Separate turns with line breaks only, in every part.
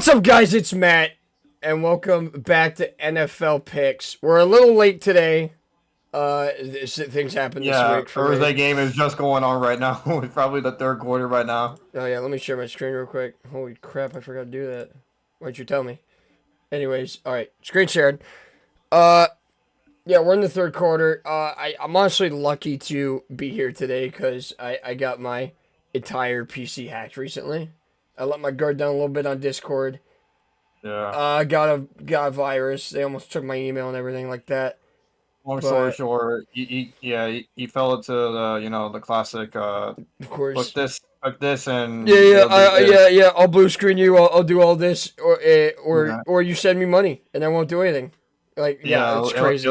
What's up, guys? It's Matt, and welcome back to NFL Picks. We're a little late today. Things happened this week.
Thursday game is just going on right now. It's probably the third quarter right now.
Oh yeah, let me share my screen real quick. Holy crap, I forgot to do that. Why'd you tell me? Anyways, all right, screen shared. Yeah, we're in the third quarter. I'm honestly lucky to be here today because I got my entire PC hacked recently. I let my guard down a little bit on Discord.
Yeah.
Got a virus. They almost took my email and everything like that.
Long story short, he fell into the classic.
Of course.
Book this, and
yeah. I'll blue screen you. I'll do all this, or you send me money and I won't do anything. It's crazy.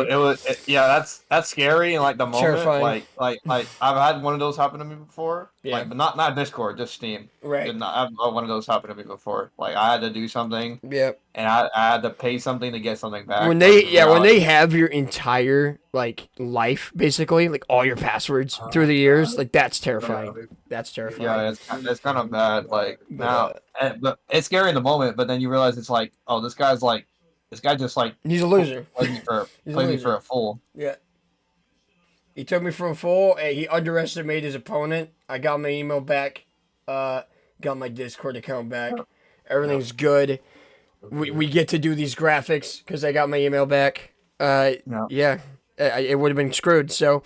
That's scary and like the moment.
Terrifying.
Like I've had one of those happen to me before.
Yeah.
But not Discord, just Steam.
Right.
I've had one of those happen to me before. Like I had to do something.
Yep.
And I had to pay something to get something back.
When they have your entire life basically, like all your passwords through the years, that's terrifying. That's terrifying.
Yeah, it's kind of bad. But it's scary in the moment. But then you realize it's like, oh, this guy just
he's a loser.
Played me for a fool.
Yeah. He took me for a fool. He underestimated his opponent. I got my email back. Got my Discord account back. Everything's good. We get to do these graphics because I got my email back. Yeah. It would have been screwed. So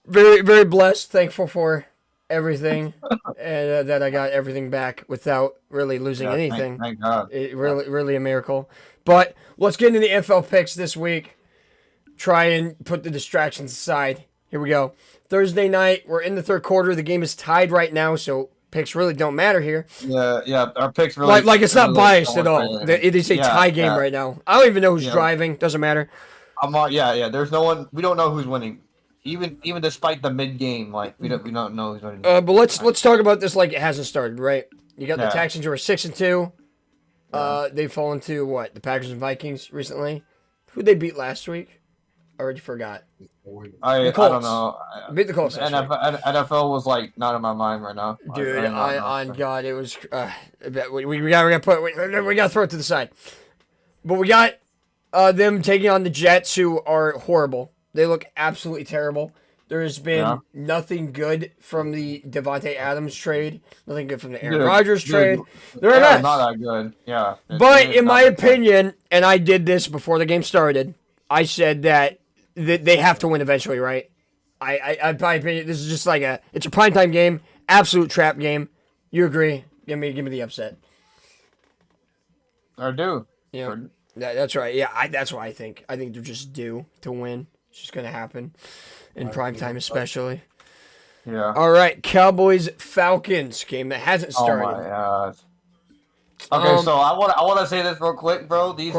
very, very blessed. Thankful for everything and that I got everything back without really losing anything.
Thank God.
Really a miracle. But let's get into the NFL picks this week. Try and put the distractions aside. Here we go. Thursday night, we're in the third quarter. The game is tied right now, so picks really don't matter here.
Yeah. Our picks really
it's not biased at all. It is a tie game right now. I don't even know who's driving. Doesn't matter.
There's no one. We don't know who's winning. Even despite the mid game, we don't know who's winning.
But let's talk about this like it hasn't started, right? You got the Texans who are 6-2. They've fallen to what? The Packers and Vikings recently. Who'd they beat last week? I already forgot.
I don't know.
Beat the Colts.
NFL was not in my mind right now.
Dude, on God, it was. We got to throw it to the side. But we got them taking on the Jets, who are horrible. They look absolutely terrible. There has been nothing good from the Devontae Adams trade. Nothing good from the Aaron Rodgers trade. They're a mess.
Not that good. Yeah.
But in my opinion, and I did this before the game started, I said that they have to win eventually, right? In my opinion, this is just it's a primetime game, absolute trap game. You agree? Give me the upset.
I do.
Yeah, that's right. Yeah, that's what I think. I think they're just due to win. It's just gonna happen in primetime, especially.
Yeah.
All right, Cowboys-Falcons game that hasn't started.
Oh my God. Okay, so I want to say this real quick, bro. These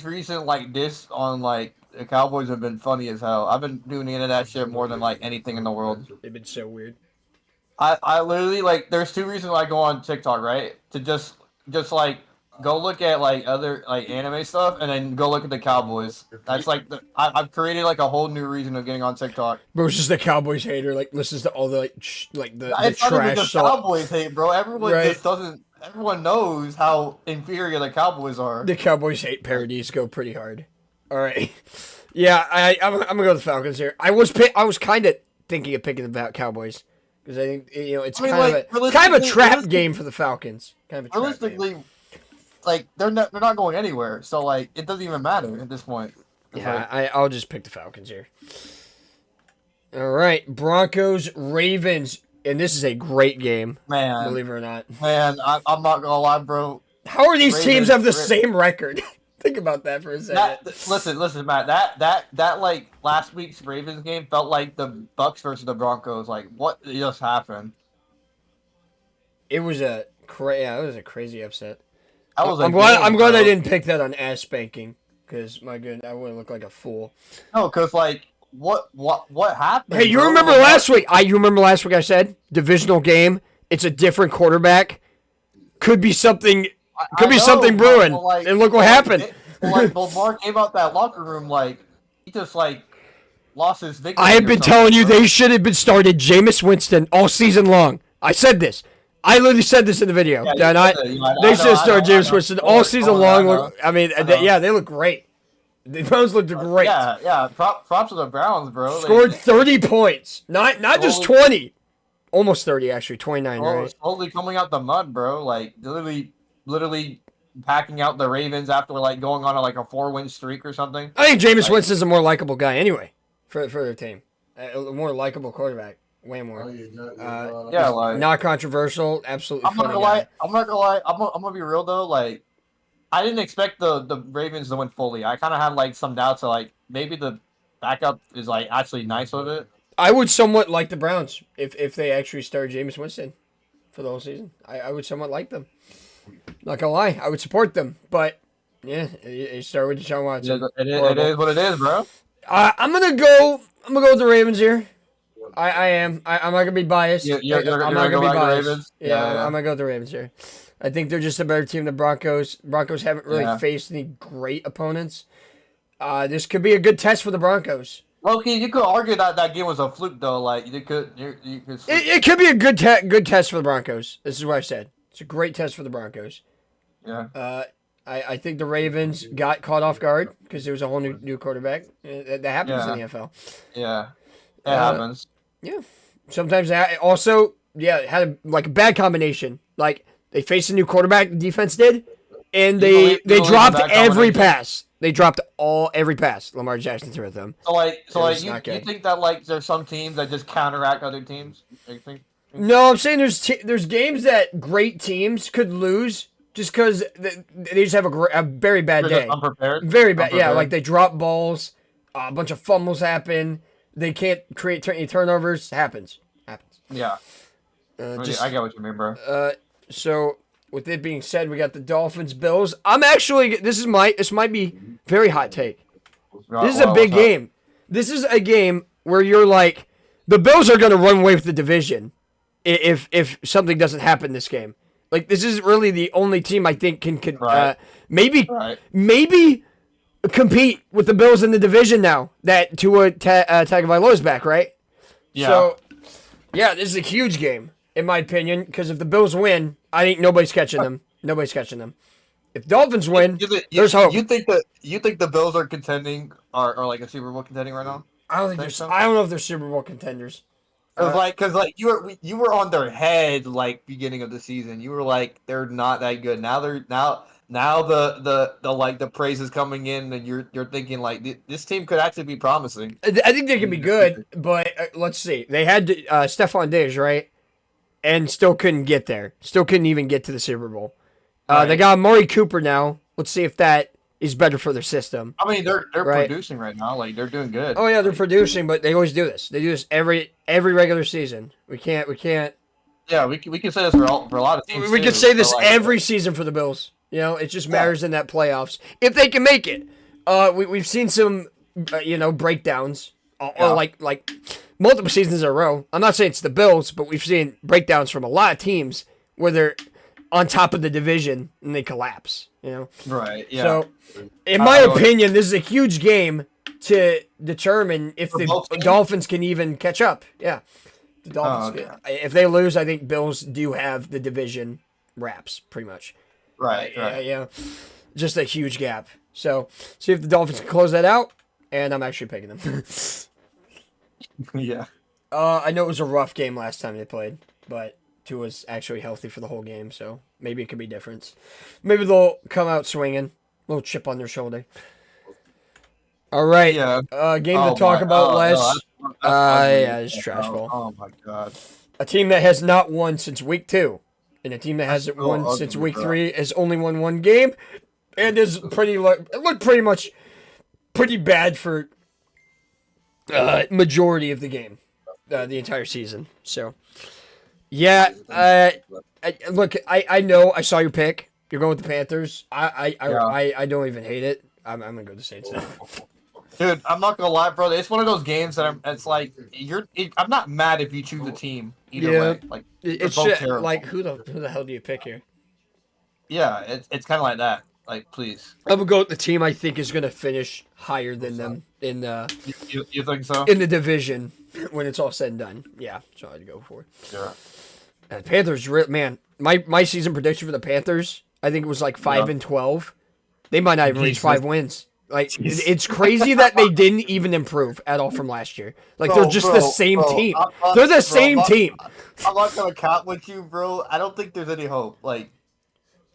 recent diss on the Cowboys have been funny as hell. I've been doing into that shit more than anything in the world.
They've been so weird.
I literally there's two reasons I go on TikTok, right? To just go look at other anime stuff and then go look at the Cowboys. That's I've created a whole new reason of getting on TikTok.
Bro, it's just the Cowboys hater. Listens to all the the
it's
trash.
Not even the Cowboys hate, bro. Everyone just doesn't. Everyone knows how inferior the Cowboys are.
The Cowboys hate parodies go pretty hard. All right, yeah, I'm gonna go with the Falcons here. I was kind of thinking of picking the Cowboys because I think it's kind of a trap game for the Falcons. Kind of a
realistically. They're not going anywhere, so it doesn't even matter at this point.
Yeah, I'll just pick the Falcons here. All right, Broncos Ravens, and this is a great game,
man.
Believe it or not,
man. I'm not gonna lie, bro.
How are these teams have the same record? Think about that for a second.
Listen, Matt. That last week's Ravens game felt like the Bucks versus the Broncos. What just happened?
It was a crazy upset.
I'm
glad I didn't pick that on ass spanking because my goodness, I would look like a fool.
No, because what happened?
Hey, you remember last week? You remember last week I said divisional game. It's a different quarterback. Could be something. Something brewing. And look what happened.
Lamar came out that locker room he just lost his victory.
I have been telling you they should have been started Jameis Winston all season long. I said this. I literally said this in the video.
Yeah,
They're not. They should have started James Winston all season long. I mean, they look great. The Browns looked great.
Yeah. Props to the Browns, bro.
Scored 30 points. Not just 20. Almost 30, actually. 29, right?
Slowly coming out the mud, bro. Like, literally packing out the Ravens after, like, going on a 4-win streak or something.
I think Jameis Winston's a more likable guy anyway for their team. A more likable quarterback. Way more. Not controversial. Absolutely.
I'm not gonna lie. I'm gonna be real though. Like, I didn't expect the Ravens to win fully. I kind of had some doubts. Maybe the backup is actually nice with it.
I would somewhat like the Browns if they actually started Jameis Winston for the whole season. I would somewhat like them. Not gonna lie, I would support them. But yeah, you start with Deshaun Watson.
It is what it is, bro.
I'm gonna go with the Ravens here. I am. I'm not gonna be biased.
You're
I'm not gonna be biased.
Ravens?
Yeah, I'm gonna go with the Ravens here. I think they're just a better team than Broncos. Broncos haven't really faced any great opponents. This could be a good test for the Broncos.
Okay, you could argue that game was a fluke though. You could.
It could be a good test for the Broncos. This is what I said. It's a great test for the Broncos.
Yeah.
I think the Ravens got caught off guard because there was a whole new quarterback. That happens in the NFL.
Yeah. It happens.
Yeah. Sometimes also had a bad combination. Like they faced a new quarterback, the defense did, and they dropped every pass. They dropped every pass Lamar Jackson threw at them.
So you think that there's some teams that just counteract other teams? You think?
No, I'm saying there's games that great teams could lose just because they just have a very bad day.
Unprepared.
Very bad. Yeah, they drop balls, a bunch of fumbles happen. They can't create any turnovers. Happens.
Yeah. I get what you mean, bro.
So with it being said, we got the Dolphins, Bills. I'm actually this might be very hot take. This is a big game. This is a game where you're like, the Bills are going to run away with the division if something doesn't happen this game. This is really the only team I think can maybe compete with the Bills in the division now that Tua Tagovailoa is back, right?
Yeah.
So, yeah, this is a huge game in my opinion because if the Bills win, I think nobody's catching them. Nobody's catching them. If Dolphins win, there's hope.
You think the Bills are contending are a Super Bowl contending right now?
I don't think so. I don't know if they're Super Bowl contenders.
Because you were on their head beginning of the season. You were they're not that good. Now the praise is coming in, and you're thinking this team could actually be promising.
I think they can be good, but let's see. They had Stephon Diggs, right, and still couldn't get there. Still couldn't even get to the Super Bowl. They got Amari Cooper now. Let's see if that is better for their system.
I mean, they're producing right now. They're doing good.
Oh yeah, they're producing, but they always do this. They do this every regular season. We can't.
Yeah, we can say this for a lot of teams.
We can say this every season for the Bills. It just matters in that playoffs if they can make it. We've seen some, breakdowns, or like multiple seasons in a row. I'm not saying it's the Bills, but we've seen breakdowns from a lot of teams where they're on top of the division and they collapse.
Right. Yeah.
So, in my opinion, this is a huge game to determine if the Dolphins can even catch up. Yeah. The Dolphins. If they lose, I think Bills do have the division wraps pretty much.
Right.
Yeah. Just a huge gap. So, see if the Dolphins can close that out, and I'm actually picking them.
Yeah.
I know it was a rough game last time they played, but Tua was actually healthy for the whole game, so maybe it could be different. Maybe they'll come out swinging. A little chip on their shoulder. All right.
Yeah.
Game to talk about, Les. It's trash ball.
Oh, my God.
A team that has not won since week 2. And a team that hasn't won since week 3 has only won one game, and is it looked pretty bad for majority of the game, the entire season. So, yeah. Look, I know I saw your pick. You're going with the Panthers. I don't even hate it. I'm gonna go with the Saints now.
Dude, I'm not gonna lie, brother. It's one of those games that I'm not mad if you choose a team either way.
It's both terrible. Who the hell do you pick here?
Yeah, it's kind of like that. Please.
I'm gonna go with the team I think is gonna finish higher than them in the.
You think so?
In the division when it's all said and done. Yeah, that's what I'd go for.
Yeah.
The Panthers, man, my season prediction for the Panthers, I think it was like 5-12. They might not even reach 5 wins. Like it's crazy that they didn't even improve at all from last year. Like they're just the same team. They're the same team.
I'm not gonna count with you, bro. I don't think there's any hope. Like,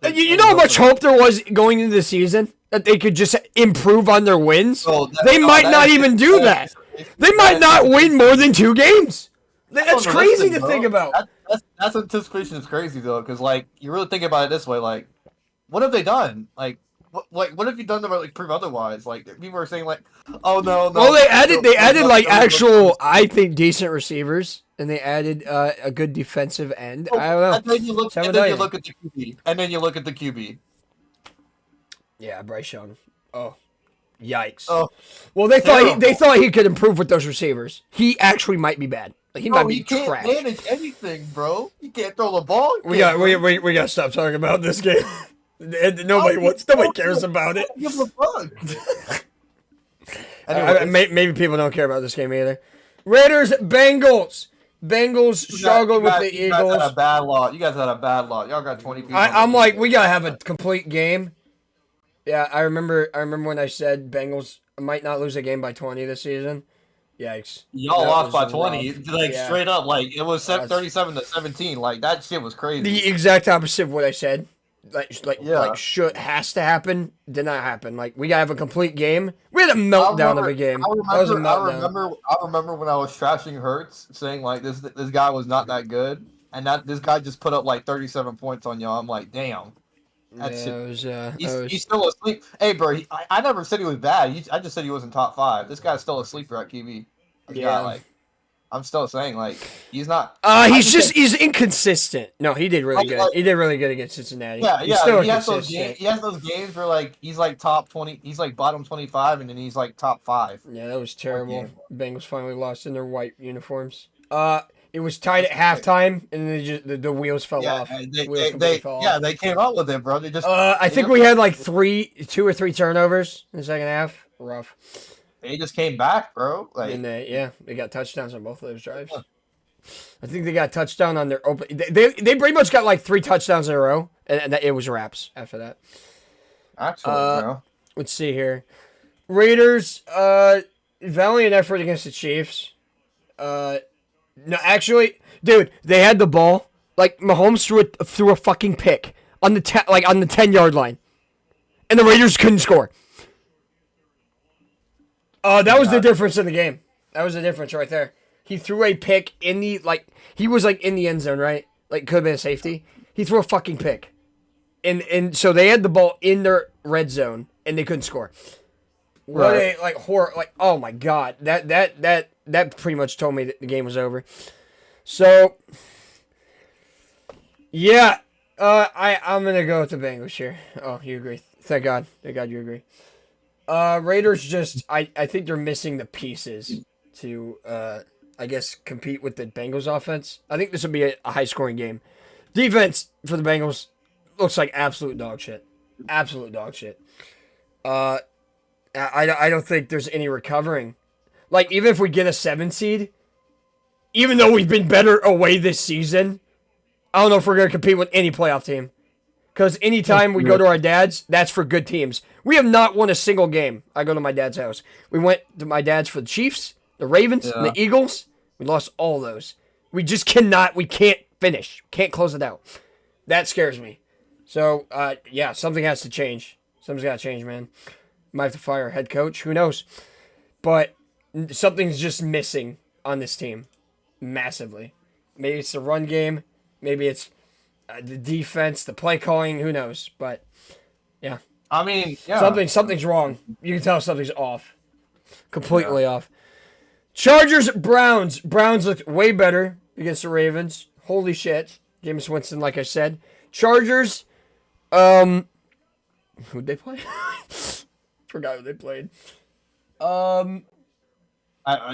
you know how much hope there was going into the season that they could just improve on their wins. They might not even do that. They might not win more than 2 games. That's crazy to think about.
That's anticipation is crazy though, because like you really think about it this way, like, what have they done? Like, what have you done to like prove otherwise? Like people are saying like, oh no.
Well, they added like actual, I think, decent receivers, and they added a good defensive end. I don't know.
And then you look at the QB. And then you look at the QB.
Yeah, Bryce Young. Oh, yikes.
Oh,
well, they thought he could improve with those receivers. He actually might be bad. Like, he might be trash.
You can't manage anything, bro. You can't throw the ball.
We got to stop talking about this game. Nobody cares about it.
Give a fuck.
Maybe people don't care about this game either. Raiders, Bengals. Bengals struggled with the Eagles.
You guys had a bad lot. You guys had a bad lot. Y'all got 20 people.
I'm like, we gotta have a complete game. Yeah, I remember when I said Bengals might not lose a game by 20 this season. Yikes.
Y'all lost by 20. Like, straight up. Like, it was 37-17. Like, that shit was crazy.
The exact opposite of what I said. Has to happen. Did not happen. Like, we gotta have a complete game. We had a meltdown of a game.
I remember when I was trashing Hurts, saying like this guy was not that good, and that this guy just put up like 37 points on y'all. I'm like, damn. He's still asleep. Hey, bro, I never said he was bad. I just said he wasn't top 5. This guy's still a sleeper at QB. I'm still saying, like, he's not.
He's inconsistent. No, he did really good. He did really good against Cincinnati.
Yeah. He has those games where like he's like top 20. He's like bottom 25, and then he's like top 5.
Yeah, that was terrible. Bengals finally lost in their white uniforms. It was tied at halftime, and then the wheels fell off.
They came out with it, bro. They just.
I think we had like 2 or 3 turnovers in the second half. Rough.
They just came back, bro. Like,
and they got touchdowns on both of those drives. I think they got a touchdown on their open. They pretty much got like 3 touchdowns in a row, and it was wraps after that.
Actually, bro.
Let's see here. Raiders, valiant effort against the Chiefs. No, actually, dude, they had the ball. Like, Mahomes threw a fucking pick on the 10-yard line, and the Raiders couldn't score. That was the difference in the game. That was the difference right there. He threw a pick in the, he was, in the end zone, right? Like, could have been a safety. He threw a fucking pick. And so they had the ball in their red zone, and they couldn't score. What a, horror, oh my God. That pretty much told me that the game was over. So, yeah. I'm going to go with the Bengals here. Oh, you agree. Thank God. Thank God you agree. Raiders I think they're missing the pieces to, I guess, compete with the Bengals offense. I think this will be a high-scoring game. Defense for the Bengals looks like absolute dog shit. Absolute dog shit. I don't think there's any recovering. Like, even if we get a 7 seed, even though we've been better away this season, I don't know if we're going to compete with any playoff team. Because anytime we go to our dad's, that's for good teams. We have not won a single game. I go to my dad's house. We went to my dad's for the Chiefs, the Ravens, and the Eagles. We lost all those. We just cannot. We can't finish. Can't close it out. That scares me. So, something has to change. Something's got to change, man. Might have to fire a head coach. Who knows? But something's just missing on this team. Massively. Maybe it's the run game. Maybe it's the defense, the play calling, who knows? But yeah,
I mean, yeah,
something's wrong. You can tell something's off, completely off. Chargers, Browns. Browns looked way better against the Ravens. Holy shit, Jameis Winston, like I said. Chargers, who'd they play? Forgot who they played.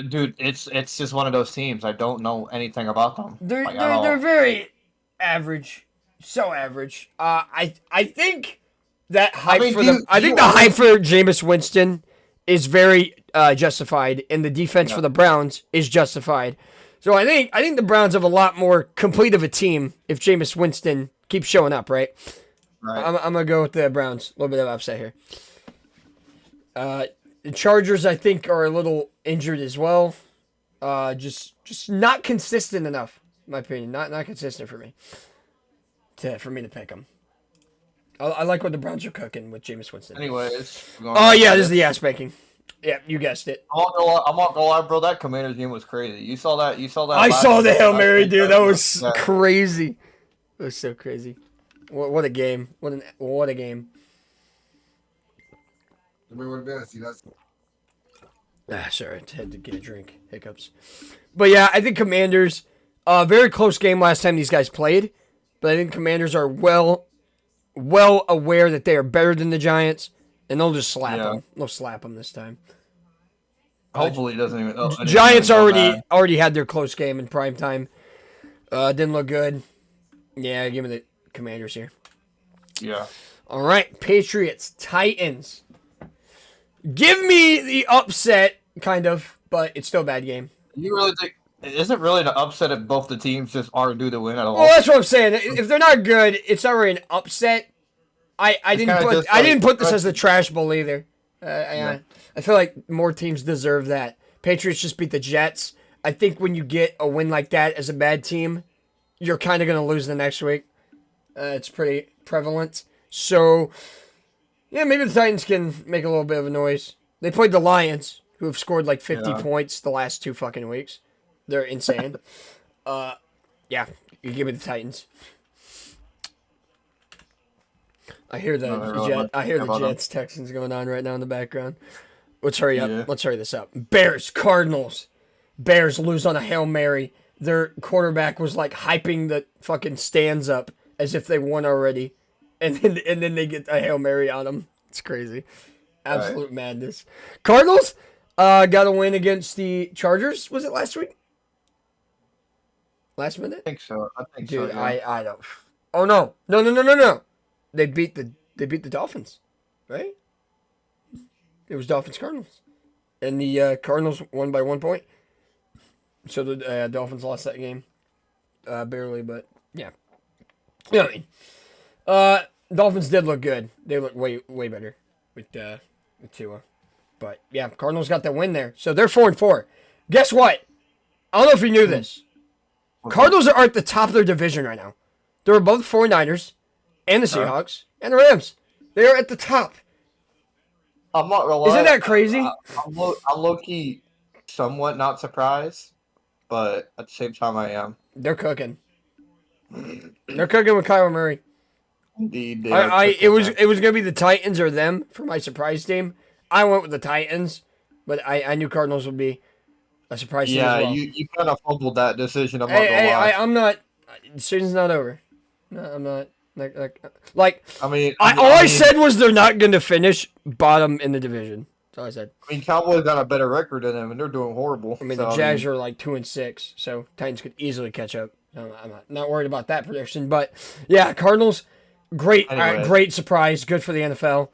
Dude, it's just one of those teams. I don't know anything about them.
They're very average, so average. I think that hype the hype for Jameis Winston is very justified, and the defense for the Browns is justified. So I think the Browns have a lot more complete of a team if Jameis Winston keeps showing up, right?
Right.
I'm gonna go with the Browns. A little bit of upset here. The Chargers, I think, are a little injured as well. Just not consistent enough, in my opinion. Not consistent for me. For me to pick them. I like what the Browns are cooking with Jameis Winston.
Anyways.
Oh yeah, this is the ass spanking. Yeah, you guessed it.
I'm not gonna lie, bro. That Commanders game was crazy. You saw that?
I saw the Hail Mary, dude. That was crazy. It was so crazy. What a game. What a game. Sorry, I had to get a drink. Hiccups. But yeah, I think Commanders, very close game last time these guys played. But I think Commanders are well aware that they are better than the Giants. And they'll just slap them. They'll slap them this time.
Hopefully it doesn't even...
Giants already had their close game in prime time. Didn't look good. Yeah, give me the Commanders here.
Yeah.
All right, Patriots, Titans. Give me the upset, kind of, but it's still a bad game.
You really think... Is it really an upset if both the teams just aren't due to win at all?
Well, that's what I'm saying. If they're not good, it's not really an upset. I didn't put this as the trash bowl either. I feel like more teams deserve that. Patriots just beat the Jets. I think when you get a win like that as a bad team, you're kind of going to lose the next week. It's pretty prevalent. So, yeah, maybe the Titans can make a little bit of a noise. They played the Lions, who have scored like 50 points the last 2 fucking weeks. They're insane. Yeah, you give me the Titans. I hear the Jets Texans going on right now in the background. Let's hurry up. Yeah. Let's hurry this up. Bears Cardinals. Bears lose on a Hail Mary. Their quarterback was like hyping the fucking stands up as if they won already, and then they get a Hail Mary on them. It's crazy. Absolute madness. Cardinals got a win against the Chargers. Was it last week? Last minute?
I think so.
Dude,
yeah.
I don't. Oh no. They beat the Dolphins, right? It was Dolphins Cardinals, and the Cardinals won by 1 point. So the Dolphins lost that game, barely, but yeah. You know what I mean? Dolphins did look good. They look way better with Tua, but yeah, Cardinals got the win there, so they're 4-4. Guess what? I don't know if you knew this. Cardinals are at the top of their division right now. They're above the 49ers and the Seahawks and the Rams. They are at the top.
I'm not gonna lie.
Isn't that crazy?
I'm low-key somewhat not surprised, but at the same time I am.
They're cooking. They're cooking with Kyler Murray.
Indeed.
It was gonna be the Titans or them for my surprise team. I went with the Titans, but I knew Cardinals would be a surprise team as well.
you kind of fumbled that decision. I'm not gonna lie.
I'm not. The season's not over. No, I'm not. I said was they're not going to finish bottom in the division. That's all I said.
I mean, Cowboys got a better record than them, and they're doing horrible.
I mean, the Jags are like 2-6, so Titans could easily catch up. I'm not worried about that prediction, but yeah, Cardinals, great surprise, good for the NFL.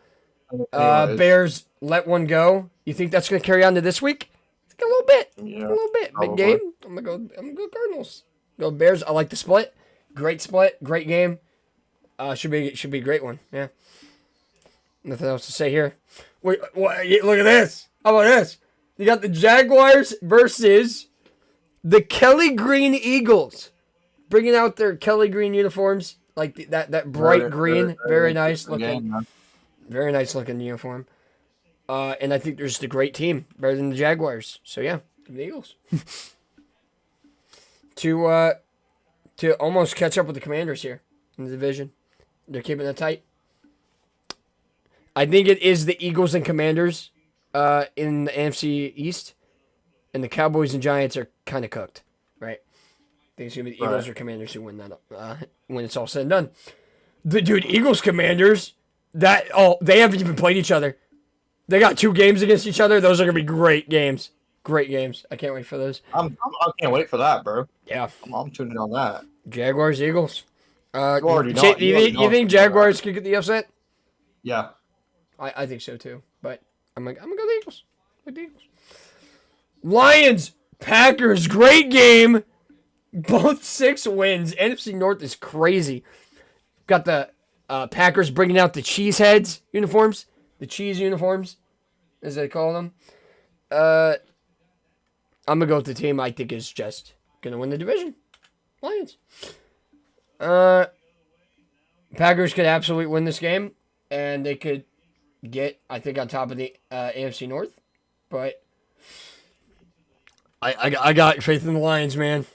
Bears let one go. You think that's going to carry on to this week? I think a little bit. Big game. I'm gonna go Cardinals. Go Bears. I like the split. Great split. Great game. Should be a great one. Yeah. Nothing else to say here. Wait, look at this. How about this? You got the Jaguars versus the Kelly Green Eagles, bringing out their Kelly Green uniforms, like that bright green, very nice looking, very nice looking uniform. And I think they're just a great team, better than the Jaguars. So yeah, the Eagles to almost catch up with the Commanders here in the division. They're keeping it tight. I think it is the Eagles and Commanders in the NFC East. And the Cowboys and Giants are kind of cooked, right? I think it's going to be the Eagles or Commanders who win that when it's all said and done. Eagles, Commanders, they haven't even played each other. They got 2 games against each other. Those are going to be great games. Great games. I can't wait for those.
I can't wait for that, bro.
Yeah.
I'm tuning on that.
Jaguars, Eagles. You think Jaguars could get the upset?
Yeah.
I think so too. But I'm going to go the Eagles. The Eagles. Lions, Packers, great game. Both 6 wins. NFC North is crazy. Got the Packers bringing out the cheeseheads uniforms. The cheese uniforms, as they call them. I'm going to go with the team I think is just going to win the division. Lions. Packers could absolutely win this game. And they could get, I think, on top of the AFC North. But I got faith in the Lions, man.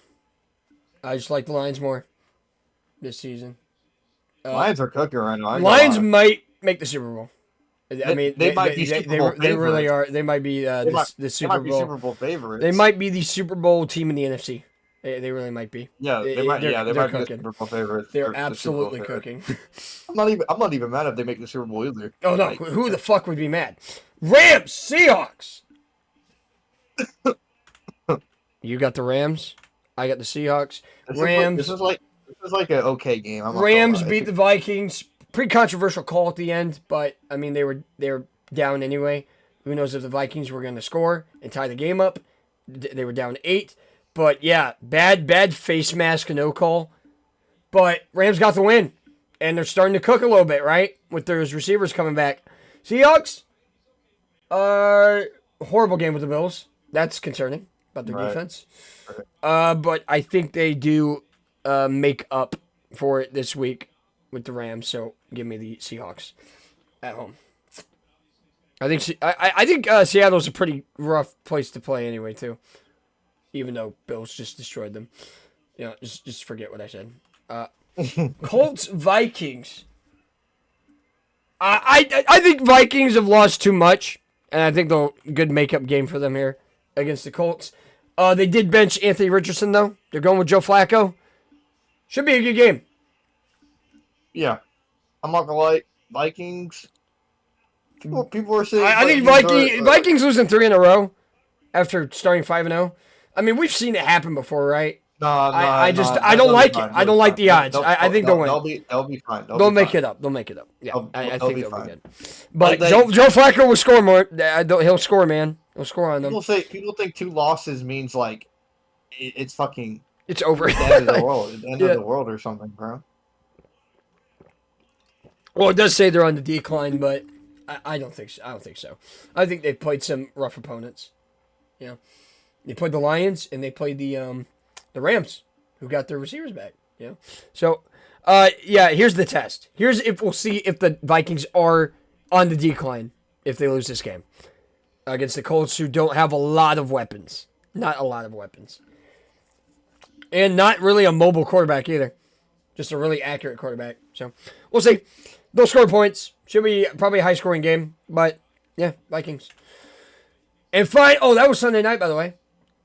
I just like the Lions more this season.
Lions are cooking right now.
Lions might make the Super Bowl. I mean,
they might be Super Bowl
they really are. They might be the Super Bowl.
Super Bowl favorites.
They might be the Super Bowl team in the NFC. They really might be.
Yeah, they might. They might be the Super Bowl favorites.
They're absolutely cooking.
I'm not even mad if they make the Super Bowl either.
Oh no, who the fuck would be mad? Rams, Seahawks. You got the Rams. I got the Seahawks. Rams.
This is like an okay game.
Rams beat the Vikings. Pretty controversial call at the end, but I mean they were down anyway. Who knows if the Vikings were going to score and tie the game up? They were down 8. But yeah, bad face mask no call. But Rams got the win, and they're starting to cook a little bit, right? With those receivers coming back. Seahawks, horrible game with the Bills. That's concerning about their defense. But I think they do make up for it this week with the Rams. So give me the Seahawks at home. I think Seattle's a pretty rough place to play anyway too. Even though Bills just destroyed them. You know, just forget what I said. Colts, Vikings. I think Vikings have lost too much, and I think they'll good makeup game for them here against the Colts. They did bench Anthony Richardson though. They're going with Joe Flacco. Should be a good game.
Yeah, I'm not gonna lie. Vikings. People are saying.
I think Vikings losing 3 in a row after starting 5-0. I mean, we've seen it happen before, right? I don't like it. I don't like the odds. I think they'll win.
They'll be fine.
They'll make it up. Yeah, I think they'll be good. But
Joe
Flacco will score more. He'll score, man. He'll score on them.
People think 2 losses means like it's fucking.
It's over.
The end of the world. The end of the world or something, bro.
Well, it does say they're on the decline, but I don't think so. I think they've played some rough opponents. Yeah. They played the Lions and they played the Rams, who got their receivers back. Yeah. So, here's the test. Here's if we'll see if the Vikings are on the decline if they lose this game against the Colts, who don't have a lot of weapons. Not a lot of weapons. And not really a mobile quarterback either. Just a really accurate quarterback. So, we'll see. They'll score points. Should be probably a high-scoring game. But, yeah, Vikings. And that was Sunday night, by the way.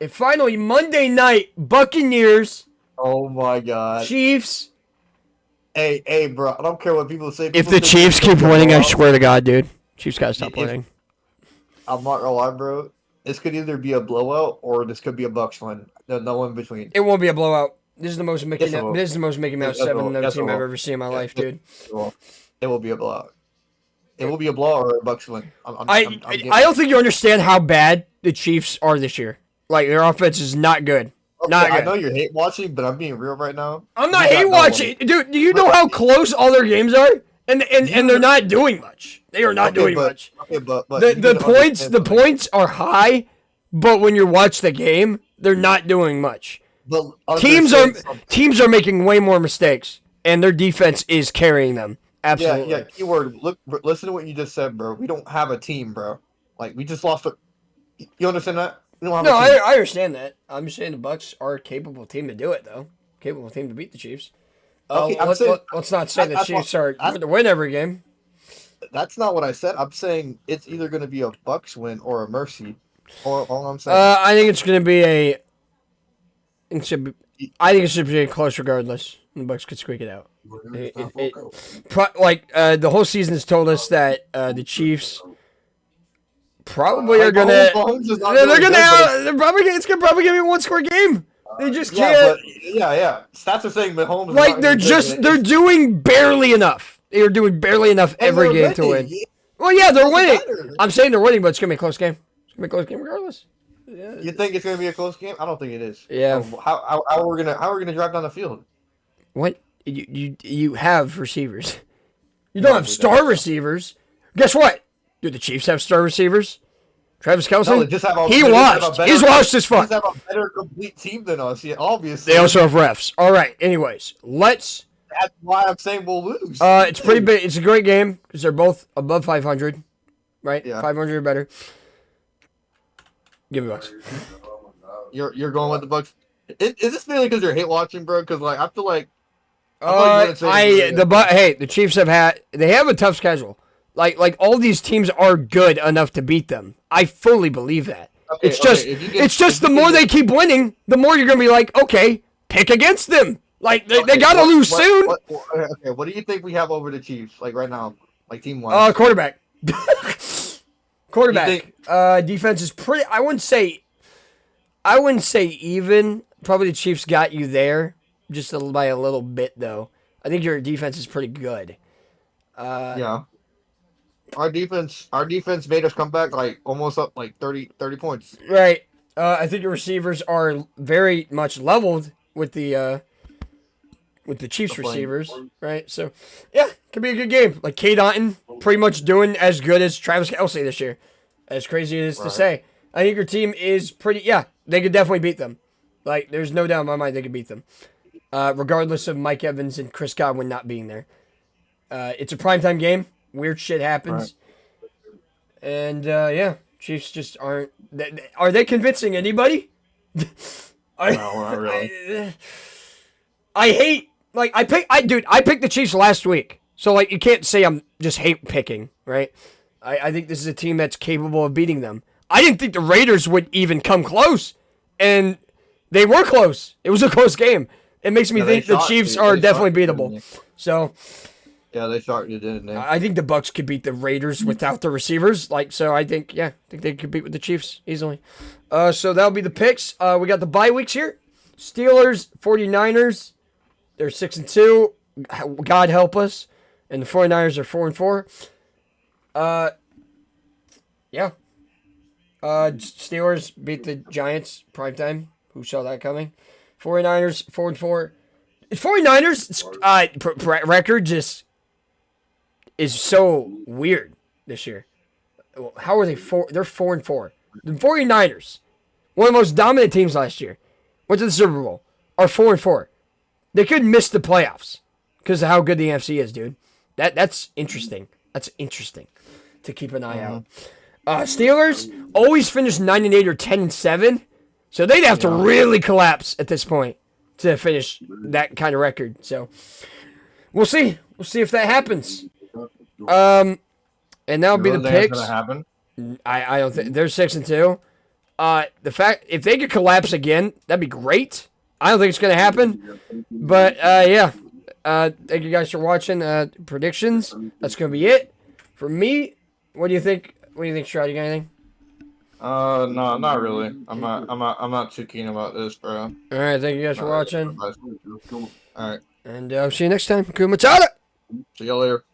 And finally, Monday night, Buccaneers.
Oh, my God.
Chiefs.
Hey, bro. I don't care what people say.
If the Chiefs keep winning, I swear to God, dude. Chiefs got to stop winning.
I'm not going to lie, bro. This could either be a blowout or this could be a Bucs win. No in between.
It won't be a blowout. This is the most Mickey Mouse 7-0 team I've ever seen in my life, dude.
It will be a blowout. It will be a blowout or a Bucs win.
I don't think you understand how bad the Chiefs are this year. Like, their offense is not good.
Okay, not good. I know you're hate watching, but I'm being real right now.
I'm not hate watching. Dude, do you know how close all their games are? And they're not doing much. They are not doing much.
Okay, but
the points are high, but when you watch the game, they're not doing much.
But
teams are making way more mistakes, and their defense is carrying them. Absolutely.
Yeah. Keyword. Listen to what you just said, bro. We don't have a team, bro. Like, we just lost a. You understand that? We don't have a team.
I understand that. I'm just saying the Bucs are a capable team to do it, though. Capable team to beat the Chiefs.
Okay,
let's not say the Chiefs are going to win every game.
That's not what I said. I'm saying it's either going to be a Bucs win or a mercy. All I'm saying.
I think it's going to be I think it should be close regardless. The Bucs could squeak it out. The whole season has told us that the Chiefs probably are going to. It's probably going to be a 1-score game. They just can't.
Yeah. Stats are saying Mahomes.
Like they're doing barely enough. They are doing barely enough every game to win. Well, yeah, they're winning. I'm saying they're winning, but it's gonna be a close game. It's gonna be a close game regardless.
You think it's gonna be a close game? I don't think it is.
Yeah.
How are we gonna drive down the field?
What? You have receivers. You don't have
we
star
don't.
receivers. Guess what? Do the Chiefs have star receivers? Travis Kelce?
No, they just have
He washed. He's washed as fuck.
They just have a better complete team than us. Yeah, obviously.
They also have refs. All right. Anyways, let's.
That's why I'm saying we'll lose.
It's pretty big. It's a great game because they're both above 500, right?
Yeah.
500 or better. Give me Bucks.
You're going with the Bucks. Is this mainly because you're hate watching, bro? Because like I feel like.
The Chiefs they have a tough schedule. Like all these teams are good enough to beat them. I fully believe that.
Okay,
It's just the more they keep winning, the more you're gonna be like, okay, pick against them. Like they gotta lose soon.
What do you think we have over the Chiefs? Like right now, like team wise.
Quarterback. Quarterback. Defense is pretty. I wouldn't say even. Probably the Chiefs got you there, just by a little bit though. I think your defense is pretty good.
Yeah. Our defense made us come back like almost up like 30 points.
Right. I think your receivers are very much leveled with the Chiefs receivers, right? So, yeah, could be a good game. Like Cade Otton, pretty much doing as good as Travis Kelce this year. As crazy as it is to say, I think your team is pretty. Yeah, they could definitely beat them. Like, there's no doubt in my mind they could beat them, regardless of Mike Evans and Chris Godwin not being there. It's a primetime game. Weird shit happens. Right. And, yeah, Chiefs just aren't... Are they convincing anybody?
No, not really.
I hate... Like, I picked the Chiefs last week. So, like, you can't say I'm just hate picking, right? I think this is a team that's capable of beating them. I didn't think the Raiders would even come close. And they were close. It was a close game. It makes me think the Chiefs are definitely beatable. So...
Yeah, they shocked you, didn't they?
I think the Bucks could beat the Raiders without the receivers. I think they could beat with the Chiefs easily. So that'll be the picks. We got the bye weeks here. Steelers, 49ers. They're 6-2. God help us. And the 49ers are 4-4. Yeah. Steelers beat the Giants primetime. Who saw that coming? 49ers, 4-4. 49ers record just is so weird this year. How are they They're 4-4. The 49ers, one of the most dominant teams last year, went to the Super Bowl, are 4-4. They could miss the playoffs because of how good the NFC is, dude. That's interesting. That's interesting to keep an eye out. Steelers always finish 9-8 or 10-7, so they'd have to really collapse at this point to finish that kind of record. So we'll see. We'll see if that happens. And that'll be the picks.
Gonna happen?
I don't think they're 6-2. The fact if they could collapse again, that'd be great. I don't think it's gonna happen. But yeah. Thank you guys for watching. Predictions. That's gonna be it for me. What do you think? What do you think, Stroud? You got anything?
No, not really. I'm not too keen about this, bro.
All right, thank you guys for watching.
All right,
And I'll see you next time. HakunaMattata.
see y'all later.